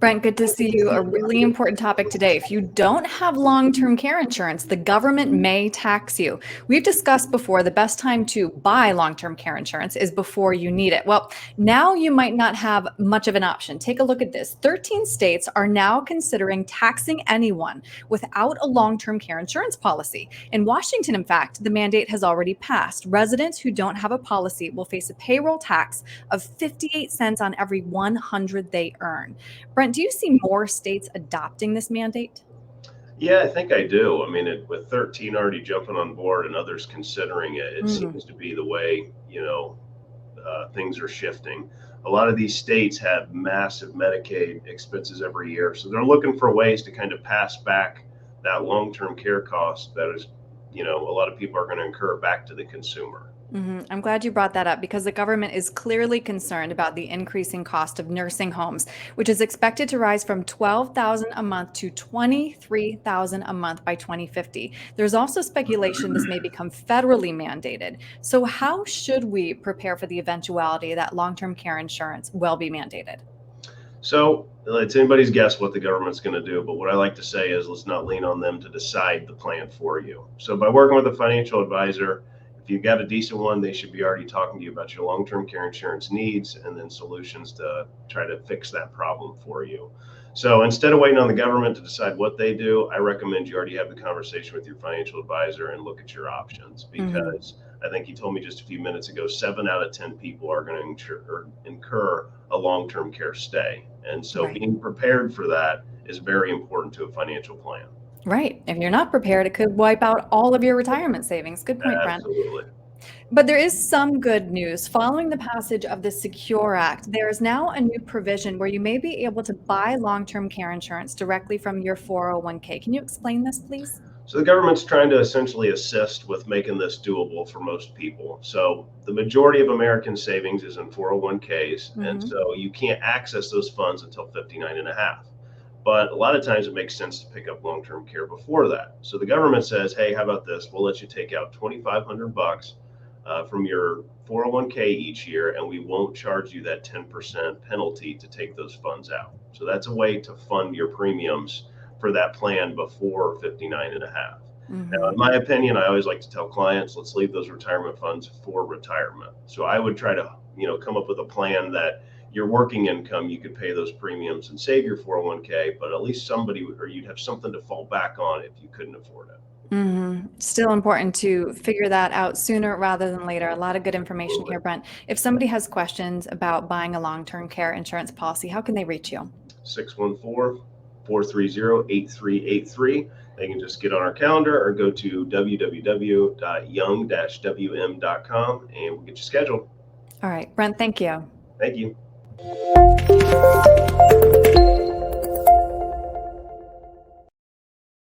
Brent, good to see you. A really important topic today. If you don't have long-term care insurance, the government may tax you. We've discussed before the best time to buy long-term care insurance is before you need it. Well, now you might not have much of an option. Take a look at this. 13 states are now considering taxing anyone without a long-term care insurance policy. In Washington, in fact, the mandate has already passed. Residents who don't have a policy will face a payroll tax of 58 cents on every 100 they earn. Brent, do you see more states adopting this mandate? Yeah, I think I do. I mean, with 13 already jumping on board and others considering it, it seems to be the way, things are shifting. A lot of these states have massive Medicaid expenses every year. So they're looking for ways to kind of pass back that long-term care cost that is, a lot of people are going to incur back to the consumer. I'm glad you brought that up because the government is clearly concerned about the increasing cost of nursing homes, which is expected to rise from $12,000 a month to $23,000 a month by 2050. There's also speculation this may become federally mandated. So how should we prepare for the eventuality that long-term care insurance will be mandated? So it's anybody's guess what the government's going to do. But what I like to say is let's not lean on them to decide the plan for you. So by working with a financial advisor, if you've got a decent one, they should be already talking to you about your long-term care insurance needs and then solutions to try to fix that problem for you. So instead of waiting on the government to decide what they do, I recommend you already have the conversation with your financial advisor and look at your options because I think you told me just a few minutes ago, 7 out of 10 people are going to incur a long-term care stay. And so being prepared for that is very important to a financial plan. Right. If you're not prepared, it could wipe out all of your retirement savings. Good point, Brent. Absolutely. But there is some good news. Following the passage of the Secure Act, there is now a new provision where you may be able to buy long-term care insurance directly from your 401k. Can you explain this, please? So the government's trying to essentially assist with making this doable for most people. So the majority of American savings is in 401ks. And so you can't access those funds until 59 and a half. But a lot of times it makes sense to pick up long-term care before that. So the government says, hey, how about this? We'll let you take out $2,500 from your 401k each year, and we won't charge you that 10% penalty to take those funds out. So that's a way to fund your premiums for that plan before 59 and a half. Now, in my opinion, I always like to tell clients, let's leave those retirement funds for retirement. So I would try to, come up with a plan that your working income, you could pay those premiums and save your 401k, but at least you'd have something to fall back on if you couldn't afford it. Still important to figure that out sooner rather than later. A lot of good information here, Brent. If somebody has questions about buying a long-term care insurance policy, how can they reach you? 614-430-8383. They can just get on our calendar or go to www.young-wm.com and we'll get you scheduled. All right, Brent, thank you. Thank you.